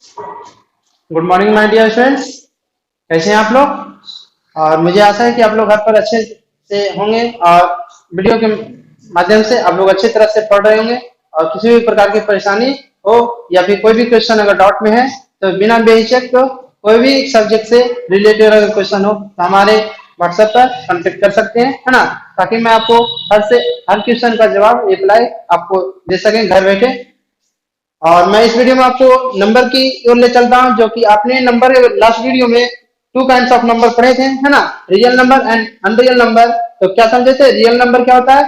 Good morning my dear friends. कैसे हैं आप लोग? और मुझे आशा है कि आप लोग घर पर अच्छे से होंगे और वीडियो के माध्यम से आप लोग अच्छी तरह से पढ़ रहे होंगे। और किसी भी प्रकार की परेशानी हो या फिर कोई भी क्वेश्चन अगर डाउट में है तो बिना बेहिचक तो कोई भी सब्जेक्ट से रिलेटेड अगर क्वेश्चन हो तो हमारे व्हाट्सएप पर कॉन्टेक्ट कर सकते हैं, है ना। ताकि मैं आपको हर क्वेश्चन का जवाब रिप्लाई आपको दे सकें घर बैठे। और मैं इस वीडियो में आपको नंबर की ओर ले चलता हूं, जो कि आपने नंबर लास्ट वीडियो में टू काइंड्स ऑफ नंबर पढ़े थे, है ना। Real number and unreal number. तो क्या समझे थे? रियल नंबर क्या होता है?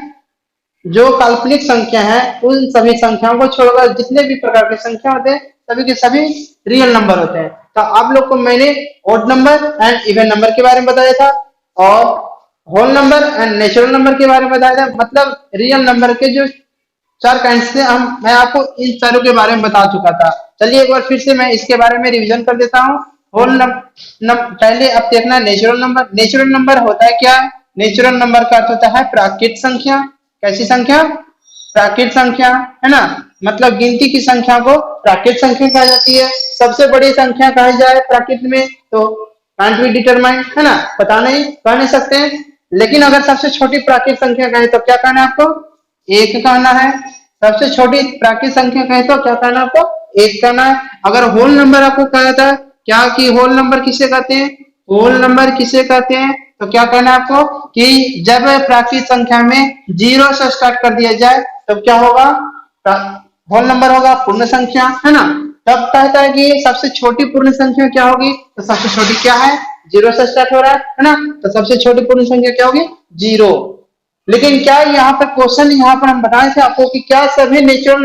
जो काल्पनिक संख्या है उन सभी संख्याओं को छोड़कर जितने भी प्रकार की संख्या होते हैं सभी के सभी रियल नंबर होते हैं। तो आप लोग को मैंने odd number and even number के बारे में बताया था और whole number and natural number के बारे में बताया था। मतलब रियल नंबर के जो चार काइंड्स थे, मैं आपको इन चारों के बारे में बता चुका था। चलिए एक बार फिर से मैं इसके बारे में रिवीजन कर देता हूँ। पहले अब देखना नेचुरल नंबर। नेचुरल नंबर होता है क्या? नेचुरल नंबर का अर्थ होता है प्राकृत संख्या। कैसी संख्या? प्राकृत संख्या, है ना। मतलब गिनती की संख्या को प्राकृत संख्या कहा जाती है। सबसे बड़ी संख्या कही जाए प्राकृत में तो कांट बी डिटरमाइंड, है ना, पता नहीं, कह नहीं सकते हैं। लेकिन अगर सबसे छोटी प्राकृत संख्या कहें तो क्या कहना है आपको? एक कहना है। सबसे छोटी प्राकृत संख्या कहें तो क्या कहना है आपको? एक कहना है। अगर होल नंबर आपको कहा था क्या कि होल नंबर किसे कहते हैं? होल नंबर किसे कहते हैं तो क्या कहना है आपको कि जब प्राकृत संख्या में जीरो से स्टार्ट कर दिया जाए तो क्या होगा? होल नंबर होगा, पूर्ण संख्या, है ना। तब कहता है कि सबसे छोटी पूर्ण संख्या क्या होगी? तो सबसे छोटी क्या है? जीरो से स्टार्ट हो रहा है ना। तो सबसे छोटी पूर्ण संख्या क्या होगी? जीरो। लेकिन क्या यहाँ पर क्वेश्चन यहाँ पर हम बताए थे आपको कि क्या सभी नेचुरल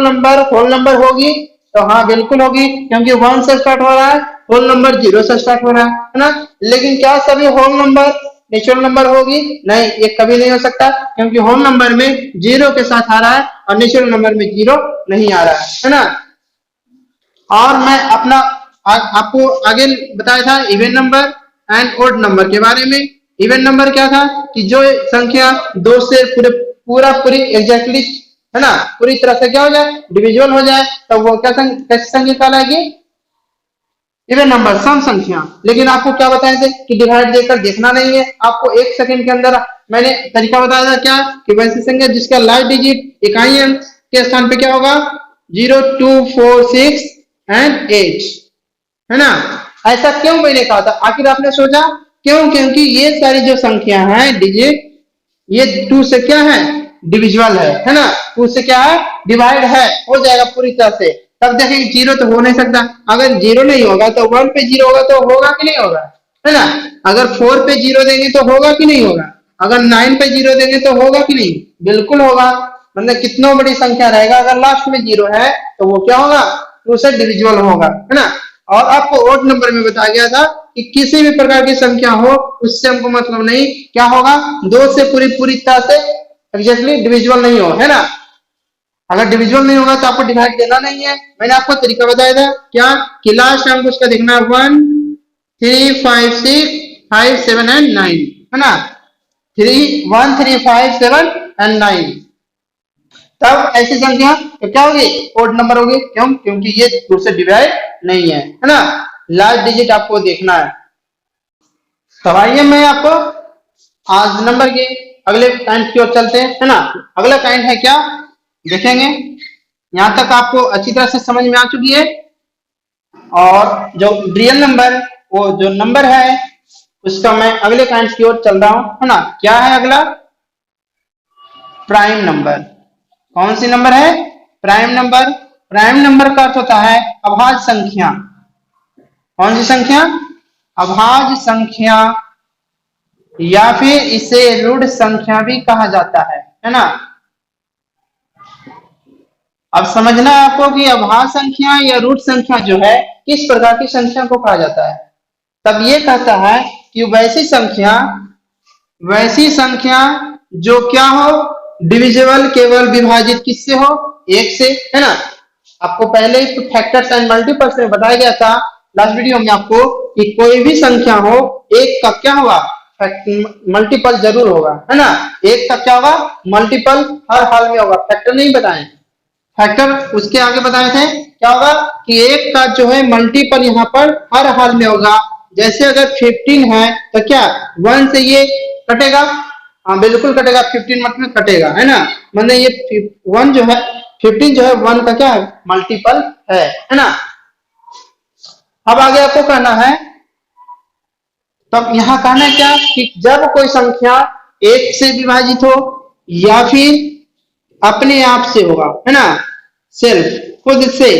नंबर होल नंबर होगी? तो हाँ बिल्कुल होगी, क्योंकि वन से स्टार्ट हो रहा है, होल नंबर जीरो से स्टार्ट हो रहा है ना। लेकिन क्या सभी होल नंबर नेचुरल नंबर होगी? नहीं, ये कभी नहीं हो सकता, क्योंकि होल नंबर में जीरो के साथ आ रहा है और नेचुरल नंबर में जीरो नहीं आ रहा है ना। और मैं आपको आगे बताया था even number and odd number के बारे में। इवन नंबर क्या था कि जो संख्या दो से पूरी एग्जैक्टली, है ना, पूरी तरह से क्या हो जाए? डिविजिबल हो जाए, तो वो कैसी संख्या कहलाएगी? इवन नंबर, सम संख्या। लेकिन आपको क्या बताए थे कि डिवाइड देकर देखना नहीं है। आपको एक सेकंड के अंदर मैंने तरीका बताया था क्या कि वैसी संख्या जिसका लास्ट डिजिट इकाई अंक के स्थान पे क्या होगा? 0, 2, 4, 6 एंड 8, है ना। ऐसा क्यों मैंने कहा था? आखिर आपने सोचा क्यों? क्योंकि ये सारी जो संख्या है डिजिट, ये टू से क्या है? डिविजिबल है ना। टू से क्या है? डिवाइड है, हो जाएगा पूरी तरह से। तब देखेंगे जीरो तो हो नहीं सकता। अगर जीरो नहीं होगा तो वन पे जीरो होगा तो होगा कि नहीं होगा, है ना। अगर फोर पे जीरो देंगे तो होगा कि नहीं होगा। अगर नाइन पे जीरो देंगे तो होगा कि नहीं? बिल्कुल होगा। मतलब कितना बड़ी संख्या रहेगा, अगर लास्ट में जीरो है तो वो क्या होगा? टू से डिविजिबल होगा, है ना। और आपको ओड नंबर में बताया गया था कि किसी भी प्रकार की संख्या हो उससे हमको मतलब नहीं, क्या होगा? दो से पूरी तरह से एग्जैक्टली डिविजिबल नहीं हो, है ना। अगर डिविजिबल नहीं होगा तो आपको डिवाइड देना नहीं है। मैंने आपको तरीका बताया था क्या कि लास्ट अंक उसका देखना है 1, 3, 5, 6, 5, 7 एंड 9, है ना। 1, 3, 5, 7 एंड 9। तब ऐसी संख्या तो क्या होगी? ओड नंबर होगी। क्यों? क्योंकि ये टू से डिवाइड नहीं है ना। लास्ट डिजिट आपको देखना है। तब आइए मैं आपको आज नंबर के अगले काइंड की ओर चलते हैं, है ना। अगला काइंड है क्या देखेंगे। यहां तक आपको अच्छी तरह से समझ में आ चुकी है। और जो रियल नंबर, वो जो नंबर है उसका मैं अगले काइंड की ओर चल रहा हूं, है ना। क्या है अगला? Prime number. कौन सी नंबर है? Prime number. प्राइम नंबर का अर्थ होता है अभाज्य संख्या। कौन सी संख्या? अभाज्य संख्या, या फिर इसे ऋण संख्या भी कहा जाता है ना। अब समझना है आपको कि अभाज्य संख्या या रूट संख्या जो है किस प्रकार की संख्या को कहा जाता है। तब ये कहता है कि वैसी संख्या जो क्या हो? डिविजिबल केवल विभाजित किससे हो? एक से, है ना। आपको पहले ही फैक्टर्स एंड मल्टीपल्स में बताया गया था लास्ट वीडियो में आपको कि कोई भी संख्या हो एक का क्या होगा? मल्टीपल जरूर होगा, है ना। एक का क्या होगा? मल्टीपल हर हाल में होगा। फैक्टर नहीं बताएं, फैक्टर उसके आगे बताए थे क्या होगा कि एक का जो है मल्टीपल यहाँ पर हर हाल में होगा। जैसे अगर 15 है तो क्या 1 से ये कटेगा, हाँ बिल्कुल कटेगा, 15 मतलब कटेगा, है ना, मतलब ये 1 जो है 15 जो है 1 का क्या है मल्टीपल है ना। अब आगे आपको करना है, तब यहाँ कहना है क्या कि जब कोई संख्या एक से विभाजित हो या फिर अपने आप से होगा, है ना, सेल्फ खुद से,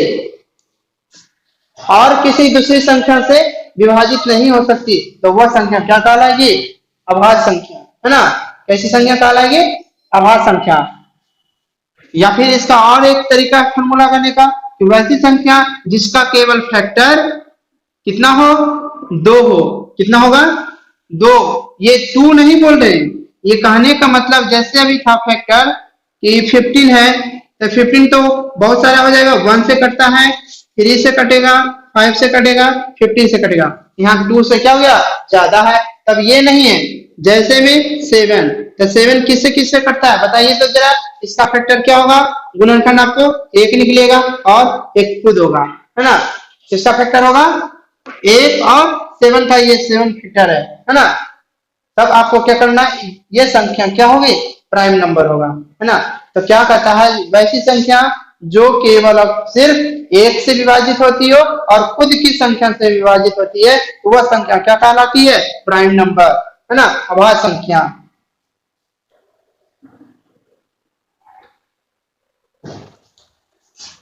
और किसी दूसरी संख्या से विभाजित नहीं हो सकती, तो वह संख्या क्या कहलाएगी, अभाज्य संख्या, है ना। कैसी संख्या कहलाएगी, अभाज्य संख्या। या फिर इसका और एक तरीका फॉर्मूला करने का कि वैसी संख्या जिसका केवल फैक्टर कितना हो, 2 हो। कितना होगा, 2। ये 2 नहीं बोल रहे, ये कहने का मतलब जैसे अभी था फैक्टर कि 15 है तो 15 तो बहुत सारा हो जाएगा, 1 से कटता है, 3 से कटेगा, 5 से कटेगा, 15 से कटेगा, यहाँ 2 से क्या हो गया ज्यादा है, तब ये नहीं है। जैसे में 7, तो 7 किससे किससे कटता है बताइए तो जरा, इसका फैक्टर क्या होगा, गुणनखंड आपको 1 निकलेगा और एक खुद होगा, है ना। किसका फैक्टर होगा 1 और 7 का ये 7 फैक्टर है ना। तब आपको क्या करना है, ये संख्या क्या होगी, प्राइम नंबर होगा, है ना। तो क्या कहता है, वैसी संख्या जो केवल अब सिर्फ 1 से विभाजित होती हो और खुद की संख्या से विभाजित होती है, तो वह संख्या क्या कहलाती है, प्राइम नंबर, है ना, अभाज्य संख्या।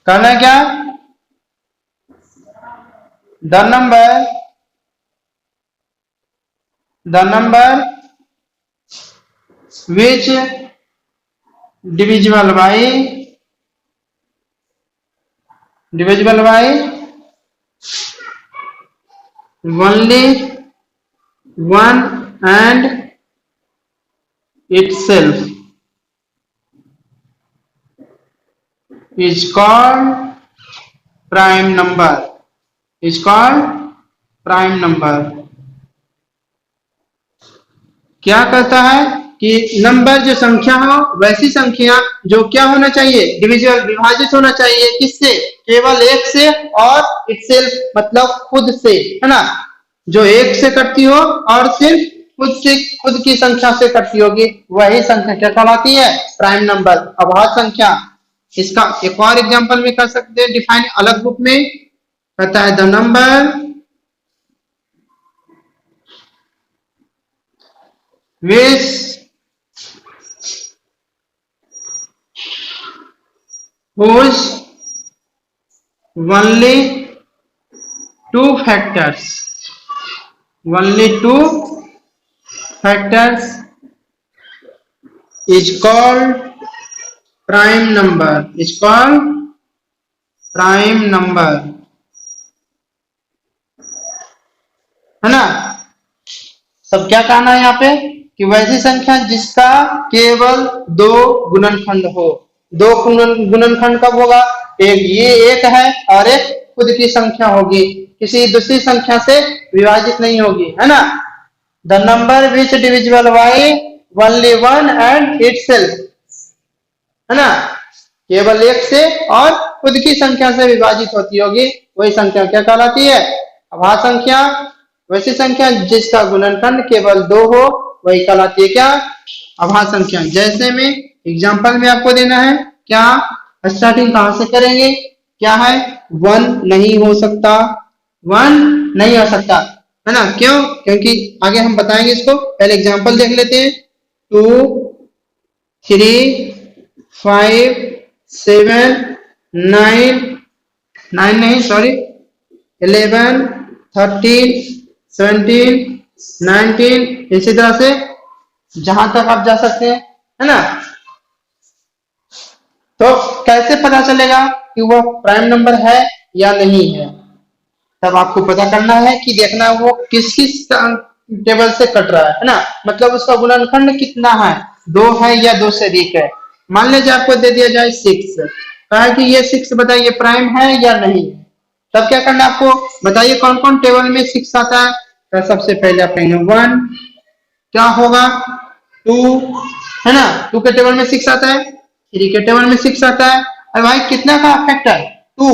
कहना क्या, the number which divisible by only one and itself is called prime number, is called prime number। क्या कहता है कि नंबर जो संख्या हो, वैसी संख्या जो क्या होना चाहिए, डिविजिबल विभाजित होना चाहिए, किससे, केवल 1 से और इटसेल्फ मतलब खुद से, है ना, जो 1 से कटती हो और सिर्फ खुद से, खुद की संख्या से कटती होगी, वही संख्या क्या कहलाती है, प्राइम नंबर, अभाज्य संख्या। इसका एक और एग्जांपल भी कर सकते हैं डिफाइन अलग बुक में, कहता है the number which whose only two factors is called prime number, is called prime number, है ना। सब क्या कहना है यहाँ पे कि वैसी संख्या जिसका केवल 2 गुणनखंड हो। 2 गुणनखंड कब होगा, एक ये एक है और एक खुद की संख्या होगी, किसी दूसरी संख्या से विभाजित नहीं होगी, है ना। The number which divisible by only one and itself, है ना, केवल 1 से और खुद की संख्या से विभाजित होती होगी, वही संख्या क्या कहलाती है, अभाज्य संख्या। वैसी संख्या जिसका गुणनखंड केवल 2 हो, वही कहलाती है क्या, अभाज्य संख्या। जैसे में एग्जांपल में आपको देना है, क्या स्टार्टिंग कहां से करेंगे, क्या है 1 नहीं हो सकता, 1 नहीं हो सकता, है ना, क्यों, क्योंकि आगे हम बताएंगे इसको, पहले एग्जांपल देख लेते हैं। 2 3 5 7 9 9 नहीं सॉरी 11 13 17 19, इसी तरह से जहां तक आप जा सकते हैं, है ना। तो कैसे पता चलेगा कि वो प्राइम नंबर है या नहीं है, तब आपको पता करना है कि देखना वो किस किस टेबल से कट रहा है ना, मतलब उसका गुणनखंड कितना है, 2 है या 2 से अधिक है। मान लीजिए आपको दे दिया जाए 6, कहा कि ये 6 बताइए प्राइम है या नहीं है, तब क्या करना है आपको, बताइए कौन कौन टेबल में 6 आता है। तो सबसे पहले आप कहेंगे 1, क्या होगा 2, है ना, 2 के टेबल में 6 आता है, 3 के टेबल में 6 आता है, अरे भाई कितना का फैक्टर, 2,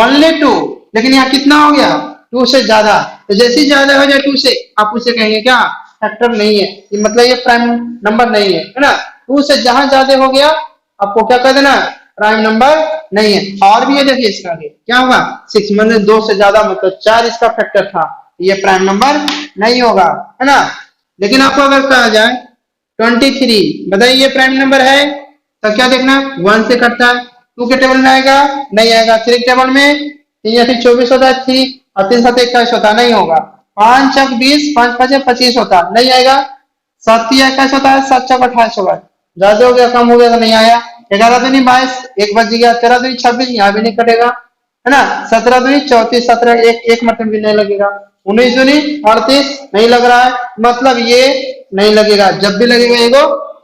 ओनली 2, लेकिन यहाँ कितना हो गया, 2 से ज्यादा। तो जैसे ही ज्यादा हो जाए 2 से, आप उसे कहेंगे क्या, फैक्टर नहीं है, ये मतलब ये प्राइम नंबर नहीं है ना। 2 से जहां ज्यादा हो गया आपको क्या कर देना, प्राइम नंबर नहीं है। और भी ये देखिए इसका आगे क्या होगा, 6, मतलब 2 से ज्यादा मतलब 4 इसका फैक्टर था, ये प्राइम नंबर नहीं होगा, है ना। लेकिन आपको अगर कहा जाए 23, बताइए ये प्राइम नंबर है, तो क्या देखना, 1 से कटता है, 2 के टेबल में आएगा, नहीं आएगा। 3 के टेबल में 3 या 24 होता है 3, और 3 7 21 होता, नहीं होगा। 5 चौक 20, 5 5 25 होता, नहीं आएगा। 7 21 होता है, 7 चौक 28 होगा, ज्यादा हो गया कम हो गया तो नहीं आया। 11 दूनी 22, 1 बज गया, 13 दूनी 26, यहाँ भी नहीं कटेगा, है ना। 17 दूनी 34, 17 एक मतलब भी नहीं लगेगा। 19 दूनी 38, नहीं लग रहा है, मतलब ये नहीं लगेगा। जब भी लगेगा ये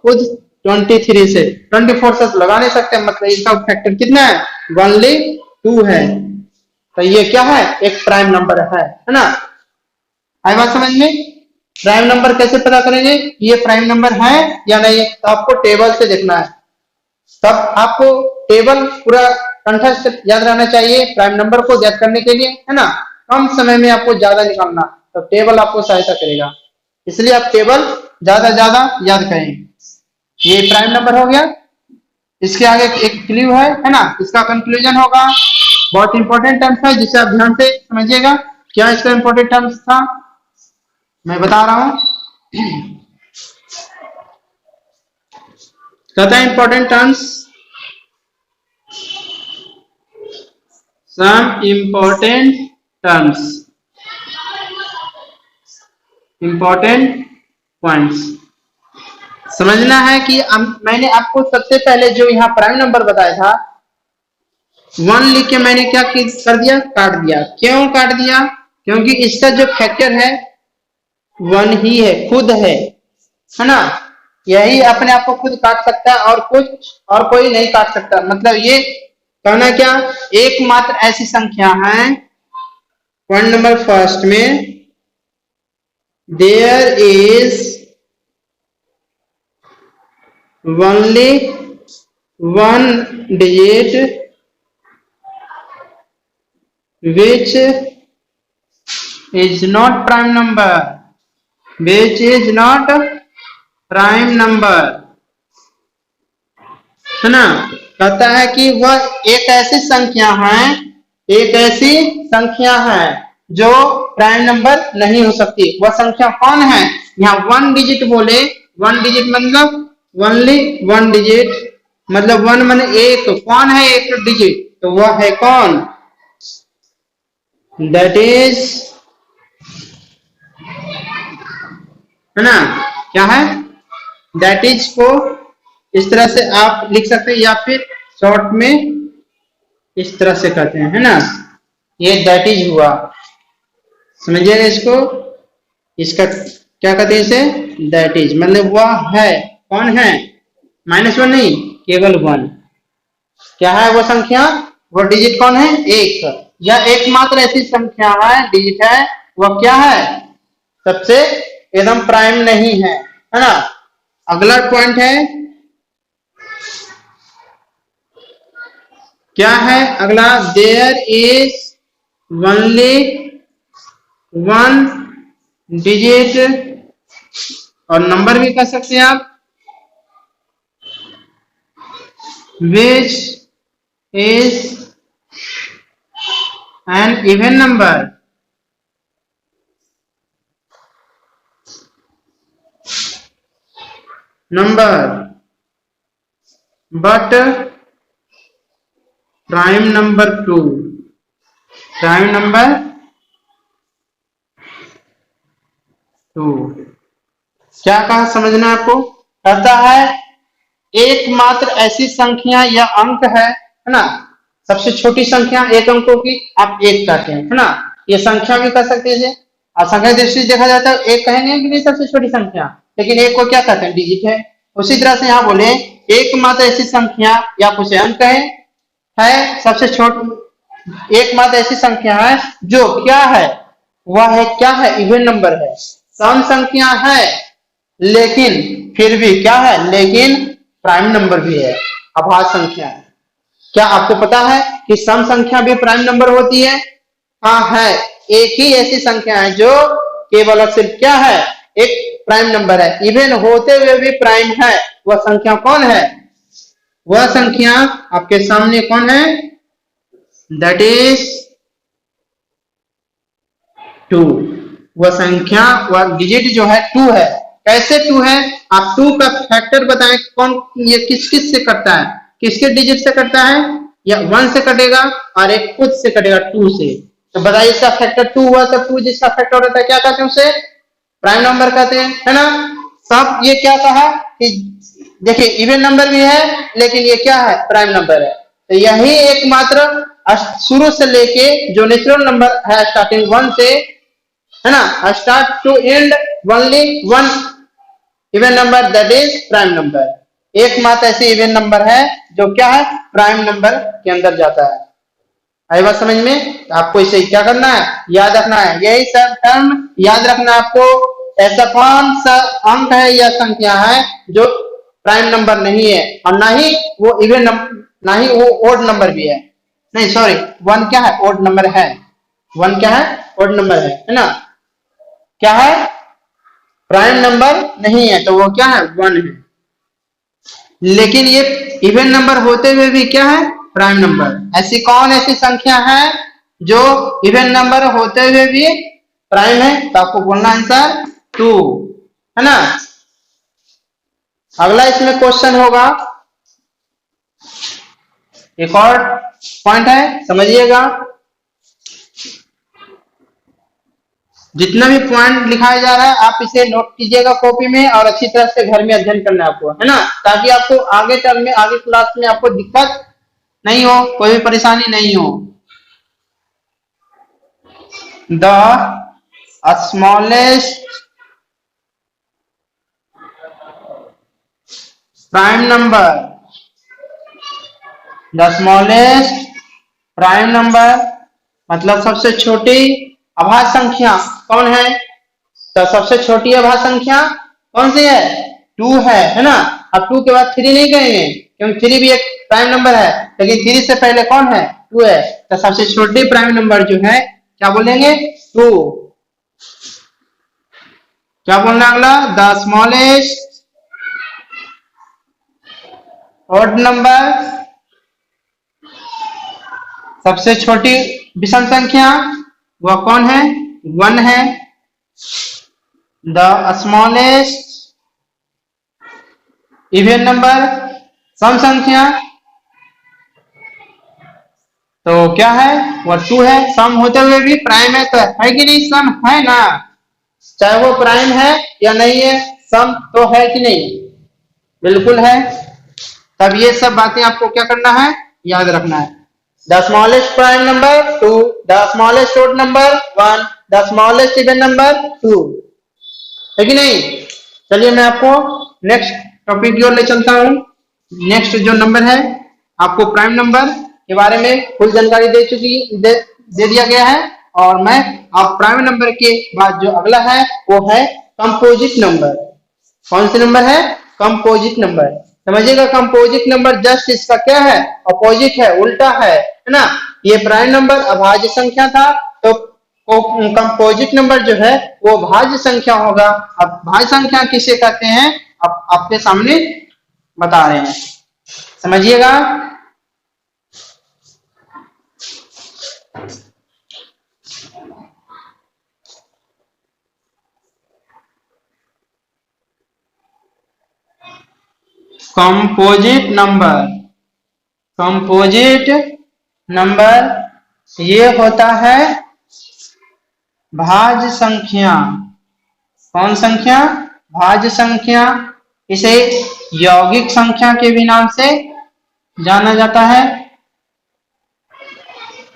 खुद 23 से 24 से तो लगा नहीं सकते, मतलब इसका फैक्टर कितना है, ओनली 2 है। तो ये क्या है, एक प्राइम नंबर है ना। आई बात समझ में। प्राइम नंबर कैसे पता करेंगे ये प्राइम नंबर है या नहीं, तो आपको टेबल से देखना है। तब आपको टेबल पूरा कंठस्थ याद रहना चाहिए प्राइम नंबर को ज्ञात करने के लिए, है ना। कम समय में आपको ज्यादा निकालना, तो टेबल आपको सहायता करेगा, इसलिए आप टेबल ज्यादा ज्यादा याद करें। ये प्राइम नंबर हो गया। इसके आगे एक क्लू है ना, इसका कंक्लूजन होगा। बहुत इंपॉर्टेंट टर्म्स है जिसे आप ध्यान से समझिएगा। क्या इसका इंपॉर्टेंट टर्म्स था, मैं बता रहा हूं। कहता है important terms, some important terms, important points समझना है कि मैंने आपको सबसे पहले जो यहाँ प्राइम नंबर बताया था 1 लिख के मैंने क्या कर दिया, काट दिया। क्यों काट दिया, क्योंकि इसका जो फैक्टर है 1 ही है, खुद है ना। यही अपने आप को खुद काट सकता है और कुछ और कोई नहीं काट सकता। मतलब ये कहना क्या, एकमात्र ऐसी संख्या है, पॉइंट नंबर फर्स्ट में, there is only 1 digit which is not prime number, which is not prime number, है ना। कहता है कि वह एक ऐसी संख्या है, एक ऐसी संख्या है जो प्राइम नंबर नहीं हो सकती। वह संख्या कौन है, यहाँ 1 डिजिट बोले, 1 डिजिट मतलब ओनली 1 डिजिट, मतलब 1 माने एक, कौन है एक डिजिट, तो वह है कौन, दैट इज, है ना। क्या है, दैट इज को इस तरह से आप लिख सकते हैं, या फिर शॉर्ट में इस तरह से कहते हैं, है ना। ये दैट इज हुआ, समझिएगा इसको। इसका क्या कहते हैं इसे, दैट इज, मतलब वह है, कौन है, -1 नहीं, केवल 1। क्या है वो संख्या, वो डिजिट कौन है, एक। यह एकमात्र ऐसी संख्या है, डिजिट है, वह क्या है, सबसे एकदम प्राइम नहीं है ना। अगला पॉइंट है, क्या है अगला, देयर इज ओनली 1 डिजिट, और नंबर भी कह सकते हैं आप, which is an even number, but prime number 2, prime number 2। क्या कहा समझना आपको, कहता है एकमात्र ऐसी संख्या या अंक है ना, सबसे छोटी संख्या एक अंकों की आप एक कहते हैं, है ना। ये संख्या भी कह सकते हैं, और संख्या दृष्टि देखा जाता है एक कहेंगे कि नहीं सबसे छोटी संख्या, लेकिन एक को क्या कहते हैं, डिजिट है। उसी तरह से यहाँ बोले एकमात्र ऐसी संख्या या कुछ अंक है सबसे छोटी, एकमात्र ऐसी संख्या है जो क्या है, वह है क्या है, इवन नंबर है, सम संख्या है, लेकिन फिर भी क्या है, लेकिन प्राइम नंबर भी है, अभाज्य संख्या है। क्या आपको पता है कि सम संख्या भी प्राइम नंबर होती है? हाँ है, एक ही ऐसी संख्या है जो केवल और सिर्फ क्या है, एक प्राइम नंबर है, इवन होते हुए भी प्राइम है। वह संख्या कौन है? वह संख्या आपके सामने कौन है? That is 2। वह संख्या, वह डिजिट जो है 2 है। कैसे 2 है? आप 2 का फैक्टर बताएं, कौन ये किस किस से करता है, किसके डिजिट से करता है? या 1 से कटेगा और एक खुद से कटेगा 2 से। तो बताइए इसका फैक्टर 2 हुआ, तो 2 जिसका फैक्टर होता है क्या कहते हैं उसे? प्राइम नंबर कहते हैं, है ना। सब ये क्या कहा कि देखिए इवन नंबर भी है लेकिन ये क्या है? प्राइम नंबर है। तो यही एकमात्र शुरू से लेके जो नेचुरल नंबर है स्टार्टिंग 1 से, है ना, start to end only 1 even number, that is prime number. एकमात्र ऐसी इवन नंबर है जो क्या है? प्राइम नंबर के अंदर जाता है। आई बात समझ में? आपको इसे क्या करना है? याद रखना है। यही सब टर्म याद रखना है आपको। ऐसा कौन सा अंक है या संख्या है जो प्राइम नंबर नहीं है, और ना ही वो इवन नंबर, ना ही वो ओड नंबर भी है। नहीं सॉरी, 1 क्या है? ओड नंबर है। 1 क्या है? ओड नंबर है ना। क्या है? प्राइम नंबर नहीं है, तो वो क्या है? 1 है। लेकिन ये इवन नंबर होते हुए भी क्या है? Prime number. ऐसी कौन ऐसी संख्या है जो इवन नंबर होते हुए भी प्राइम है? तो आपको बोलना आंसर 2, है ना। अगला इसमें क्वेश्चन होगा, एक और पॉइंट है, समझिएगा। जितना भी पॉइंट लिखाया जा रहा है आप इसे नोट कीजिएगा कॉपी में, और अच्छी तरह से घर में अध्ययन करना है आपको, है ना, ताकि आपको आगे टर्म में, आगे क्लास में आपको दिक्कत नहीं हो, कोई भी परेशानी नहीं हो। The smallest prime number, the smallest prime number मतलब सबसे छोटी अभाज्य संख्या कौन है? तो सबसे छोटी अभाज्य संख्या कौन सी है? 2 है ना। अब 2 के बाद 3 नहीं कहेंगे क्योंकि 3 भी एक प्राइम नंबर है, लेकिन 3 से पहले कौन है? 2 है। तो सबसे छोटी प्राइम नंबर जो है क्या बोलेंगे? 2। क्या बोलना अगला? द स्मॉलेस्ट ऑड नंबर, सबसे छोटी विषम संख्या वह कौन है? 1 है। द स्मॉलेस्ट इवन नंबर, सम संख्या, तो क्या है? वह 2 है। सम होते हुए भी प्राइम है, तो है कि नहीं? सम है ना, चाहे वो प्राइम है या नहीं है, सम तो है कि नहीं? बिल्कुल है। तब ये सब बातें आपको क्या करना है? याद रखना है। The smallest prime number 2, the smallest odd number 1, the smallest even number 2, है कि नहीं? चलिए मैं आपको नेक्स्ट टॉपिक की ओर ले चलता हूँ। नेक्स्ट जो नंबर है, आपको प्राइम नंबर के बारे में फुल जानकारी दे दिया गया है, और मैं आप प्राइम नंबर के बाद जो अगला है वो है कंपोजिट नंबर। कौन से नंबर है? Composite number. समझिएगा, कंपोजिट नंबर जस्ट इसका क्या है? अपोजिट है, उल्टा है ना। ये प्राइम नंबर अभाज्य संख्या था, तो कंपोजिट नंबर जो है वो भाज्य संख्या होगा। अब भाज्य संख्या किसे कहते हैं अब आपके सामने बता रहे हैं, समझिएगा। कंपोजिट नंबर, कंपोजिट नंबर ये होता है भाज्य संख्या। कौन संख्या? भाज्य संख्या। इसे यौगिक संख्या के भी नाम से जाना जाता है।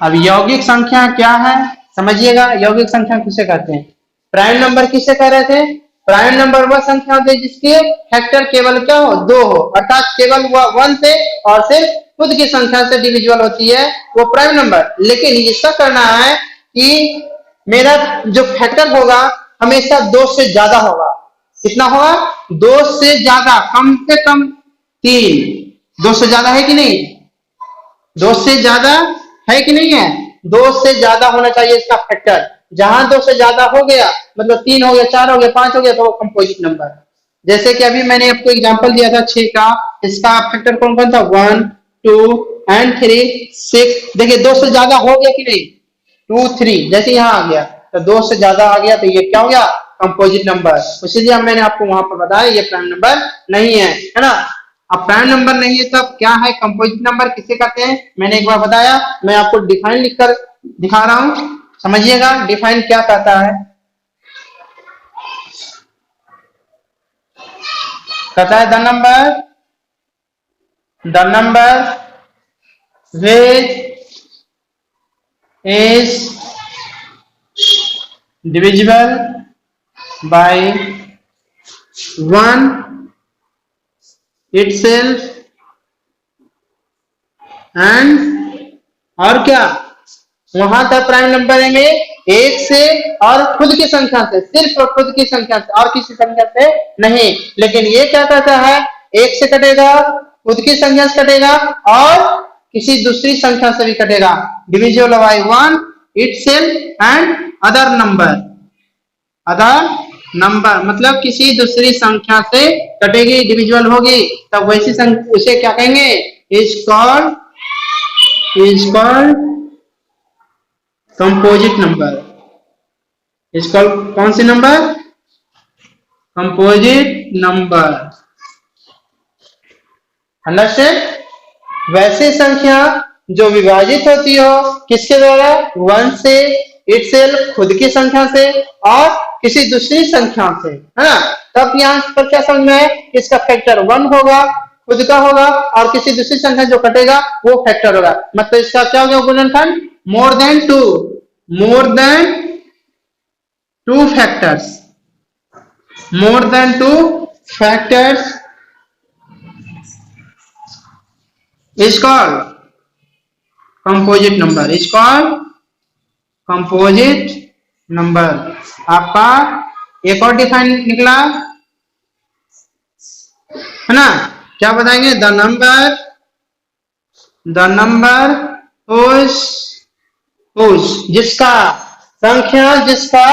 अब यौगिक संख्या क्या है समझिएगा। यौगिक संख्या किसे कहते हैं? प्राइम नंबर किसे कह रहे थे? प्राइम नंबर वह संख्या होती है जिसके फैक्टर केवल क्या हो? 2 हो, अर्थात केवल वह 1 से और सिर्फ खुद की संख्या से डिविजिबल होती है, वो प्राइम नंबर। लेकिन इसका करना है कि मेरा जो फैक्टर होगा हमेशा 2 से ज्यादा होगा। कितना होगा? 2 से ज्यादा, कम से कम 3। 2 से ज्यादा है कि नहीं? दो से ज्यादा है कि नहीं है? दो से ज्यादा होना चाहिए इसका फैक्टर। जहां दो से ज्यादा हो गया मतलब 3 हो गया, 4 हो गया, 5 हो गया तो कंपोजिट नंबर। जैसे कि अभी मैंने आपको एग्जांपल दिया था 6 का, इसका फैक्टर कौन कौन था? 1 2 एंड 3 6। देखिए दो से ज्यादा हो गया कि नहीं? 2 3 जैसे यहाँ आ गया तो दो से ज्यादा आ गया तो ये क्या हो गया? Composite number. इसीलिए मैंने आपको वहां पर बताया ये प्राइम नंबर नहीं है ना। अब प्राइम नंबर नहीं है तब क्या है? कंपोजिट नंबर किसे कहते हैं मैंने एक बार बताया, मैं आपको डिफाइन लिखकर दिखा रहा हूं, समझिएगा डिफाइन क्या कहता है। कहता है the number which is divisible by 1 itself and और क्या? वहां तक प्राइम नंबर में एक से और खुद की संख्या से, सिर्फ खुद की संख्या से और किसी संख्या से नहीं। लेकिन ये क्या कहता है? एक से कटेगा, खुद की संख्या से कटेगा और किसी दूसरी संख्या से भी कटेगा। Divisible by 1 itself and other number मतलब किसी दूसरी संख्या से कटेगी, डिविजिबल होगी, तब वैसी संख्या उसे क्या कहेंगे? Is called composite number. Is called कौन सी नंबर? Composite number. अंडरस्टैंड? वैसी संख्या जो विभाजित होती हो किसके द्वारा? 1 से, इटसेल्फ खुद की संख्या से और किसी दूसरी संख्या से, है ना। तब यहाँ पर क्या समझ में है? इसका फैक्टर 1 होगा, खुद का होगा और किसी दूसरी संख्या जो कटेगा वो फैक्टर होगा। मतलब इसका क्या हो गया गुणनखंड? More than two factors. More than two factors is called composite number। is called composite number। आपका एक और डिफाइन निकला है ना। क्या बताएंगे? द नंबर जिसका जिसका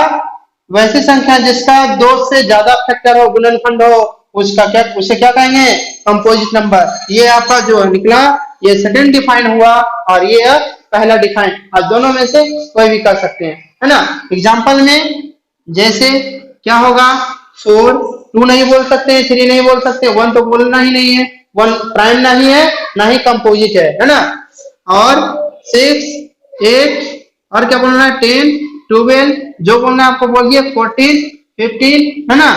वैसी संख्या जिसका दो से ज्यादा फैक्टर हो, गुणनखंड हो, उसका क्या, उसे क्या कहेंगे? Composite number. ये आपका जो निकला ये सेकंड डिफाइन हुआ और ये पहला डिफाइन। आप दोनों में से कोई भी कर सकते हैं, है ना। एग्जांपल में जैसे क्या होगा? 4 2 नहीं बोल सकते, 3 नहीं बोल सकते, 1 तो बोलना ही नहीं है, 1 प्राइम नहीं है ना ही कंपोजिट है ना। और 6 8 और क्या बोलना है? 10 12 जो बोलना है आपको बोलिए, 14 15, है ना।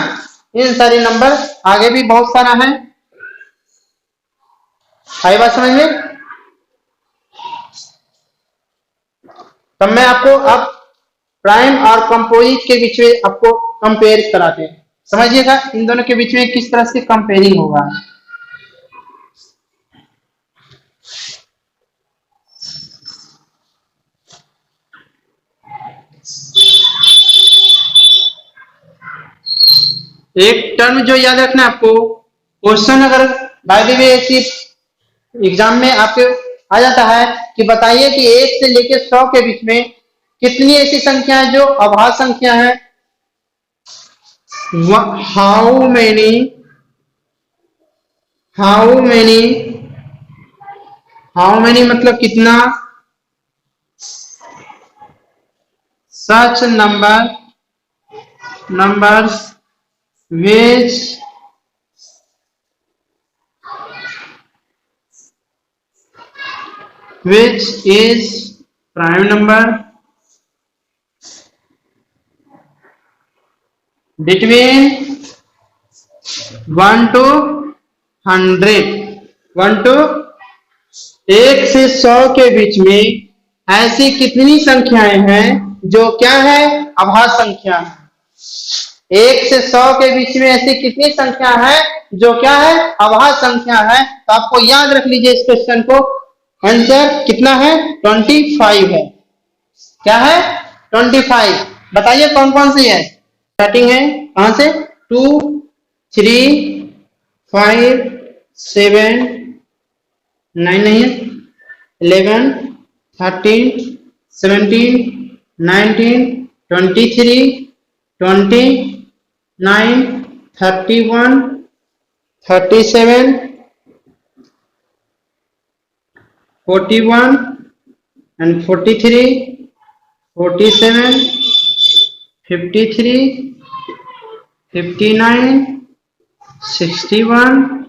इन सारे नंबर आगे भी बहुत सारा है। आई बात समझ में? तब मैं आपको अब प्राइम और कंपोजिट के बीच में आपको कंपेयर कराते हैं। समझिएगा इन दोनों के बीच में किस तरह से कंपेयरिंग होगा। एक टर्म जो याद रखना है आपको, क्वेश्चन अगर बाय द वे ऐसी एग्जाम में आपके आ जाता है कि बताइए कि 1 से लेकर 100 के बीच में कितनी ऐसी संख्या है जो अभाज्य संख्या है। हाउ मेनी मतलब कितना। सच numbers which is prime number between 1 to 100। 1 to 1 से 100 के बीच में ऐसी कितनी संख्याएं हैं जो क्या है? अभाज्य संख्या है। 1 से 100 के बीच में ऐसी कितनी संख्या है जो क्या है? अभाज्य संख्या है। तो आपको याद रख लीजिए इस क्वेश्चन को, आंसर कितना है? 25 है। क्या है? 25। बताइए कौन कौन सी है? स्टार्टिंग है कहां से? 2 3 5 7 9 नहीं है, 11, 13, 17, 19, 23, 20, 9, 31, 37, 41 and 43, 47, 53, 59, 61,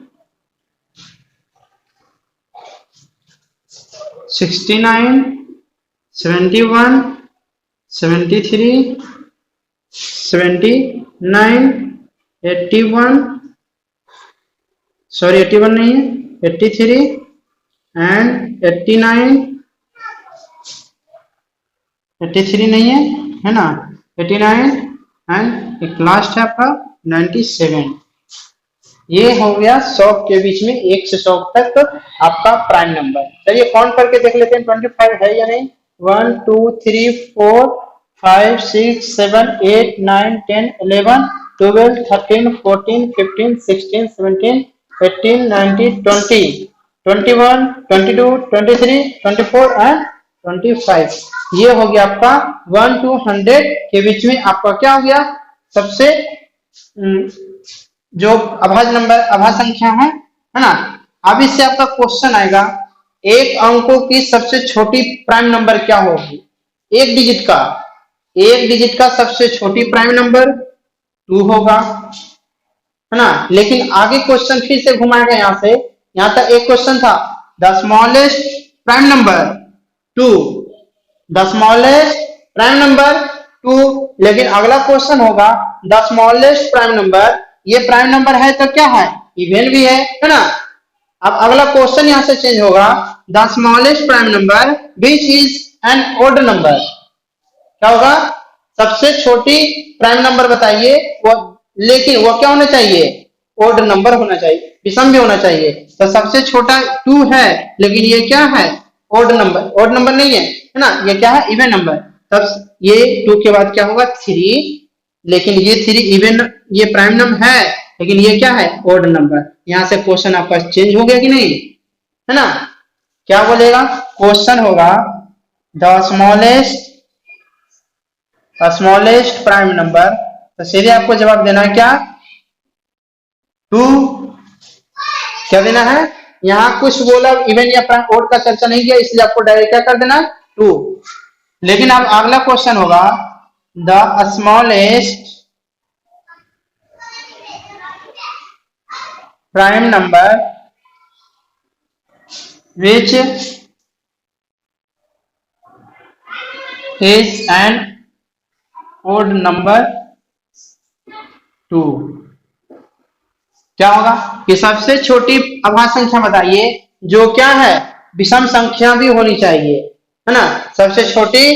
69, 71, 73, 79, 81, सॉरी 81 नहीं है, 83 एंड 89, 83 नहीं है ना, 89 एंड एक लास्ट है आपका 97। ये हो गया 100 के बीच में 1 से 100 तक आपका प्राइम नंबर। चलिए काउंट करके देख लेते हैं 25 है या नहीं। 1 2 3 4 5 6 7 8 9 10 11 12 13 14 15 16 17 18 19 20 21 22 23 24 एंड 25। ये हो गया आपका 1 to 100 के बीच में आपका क्या हो गया, सबसे जो अभाज्य नंबर अभाज्य संख्या है ना। अब इससे आपका क्वेश्चन आएगा, एक अंकों की सबसे छोटी प्राइम नंबर क्या होगी, एक डिजिट का सबसे छोटी प्राइम नंबर 2 होगा, है ना। लेकिन आगे क्वेश्चन फिर से घुमाएगा, यहां तक एक क्वेश्चन था the smallest prime number 2, the smallest prime number 2, लेकिन अगला क्वेश्चन होगा द स्मॉलेस्ट प्राइम नंबर, ये प्राइम नंबर है तो क्या है, इवन भी है ना। अब अगला क्वेश्चन यहां से चेंज होगा, the smallest prime number which is an odd number, क्या होगा, सबसे छोटी प्राइम नंबर बताइए वो, लेकिन वो क्या होना चाहिए, ओड नंबर होना चाहिए, विषम भी होना चाहिए। तो सबसे छोटा 2 है, लेकिन ये क्या है, ओड नंबर नहीं है ना, ये क्या है, इवन नंबर। तब ये 2 के बाद क्या होगा 3, लेकिन ये 3 इवन, ये प्राइम नंबर है, लेकिन ये क्या है, ओड नंबर। यहां से क्वेश्चन आपका चेंज हो गया कि नहीं, है ना। क्या बोलेगा, क्वेश्चन होगा द स्मॉलेस्ट प्राइम नंबर, तो सीधे आपको जवाब देना है क्या, 2। क्या देना है, यहां कुछ बोला इवन या प्राइम ओड का चर्चा नहीं किया, इसलिए आपको डायरेक्ट क्या कर देना, 2। लेकिन अब अगला क्वेश्चन होगा the smallest prime number which is an odd number 2। क्या होगा कि सबसे छोटी अभाज्य संख्या बताइए जो क्या है, विषम संख्या भी होनी चाहिए, है ना। सबसे छोटी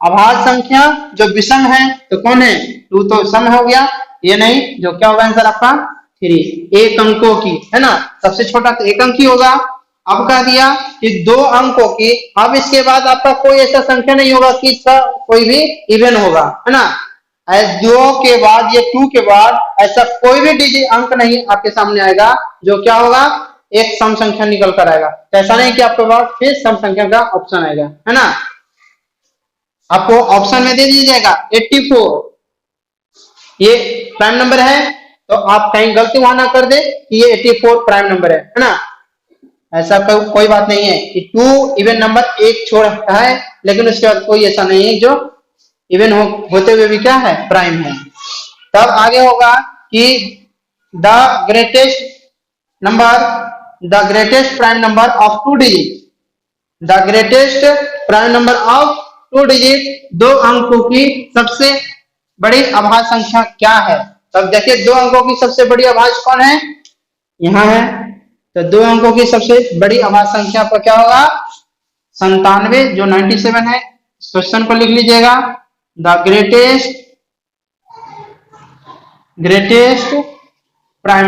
अभाज्य संख्या जो विषम है तो कौन है, 2 तो सम हो गया, ये नहीं, जो क्या होगा आंसर आपका 3, एक अंकों की, है ना। सबसे छोटा तो एक अंक ही होगा। अब कह दिया कि 2 अंकों की, अब इसके बाद आपका कोई ऐसा संख्या नहीं होगा कि इसका कोई भी इवन होगा, है ना। 2 के बाद, ये 2 के बाद ऐसा कोई भी डिजिट अंक नहीं आपके सामने आएगा जो क्या होगा, एक सम संख्या निकल कर आएगा। तो ऐसा नहीं कि आपके पास फिर सम संख्या का ऑप्शन आएगा, है ना। आपको ऑप्शन में दे दिया जाएगा 84, ये प्राइम नंबर है, तो आप कहीं गलती वहां ना कर दे कि ये 84 प्राइम नंबर है ना। ऐसा कोई बात नहीं है कि 2 इवन नंबर एक छोड़ है, लेकिन उसके बाद कोई ऐसा नहीं है जो इवन होते हुए भी क्या है, प्राइम है। तब आगे होगा कि the greatest prime number of 2 digit, the greatest prime number of 2 digit, 2 अंकों की सबसे बड़ी अभाज्य संख्या क्या है। तब देखिए 2 अंकों की सबसे बड़ी अभाज्य कौन है, यहां है, तो 2 अंकों की सबसे बड़ी अभाज्य संख्या पर क्या होगा, 97, जो 97 है। क्वेश्चन को लिख लीजिएगा, the greatest prime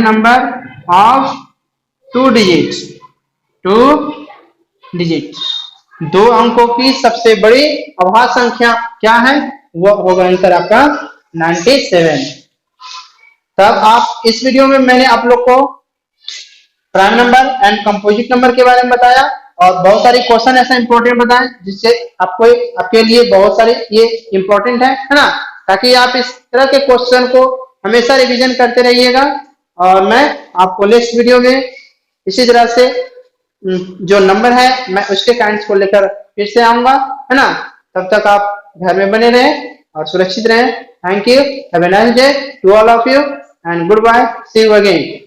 number of 2 digit, 2 अंकों की सबसे बड़ी अभाज्य संख्या क्या है, वो होगा आंसर आपका 97। तब आप इस वीडियो में मैंने आप लोग को prime number and composite number के बारे में बताया, और बहुत सारे क्वेश्चन ऐसा इंपॉर्टेंट बताएं जिससे आपको आपके लिए बहुत सारे ये इंपॉर्टेंट है ना, ताकि आप इस तरह के क्वेश्चन को हमेशा रिवीजन करते रहिएगा। और मैं आपको नेक्स्ट वीडियो में इसी तरह से जो नंबर है मैं उसके काइंड्स को लेकर फिर से आऊंगा, है ना। तब तक आप घर में बने रहें और सुरक्षित रहें। Thank you, have a nice day to all of you and goodbye, see you again.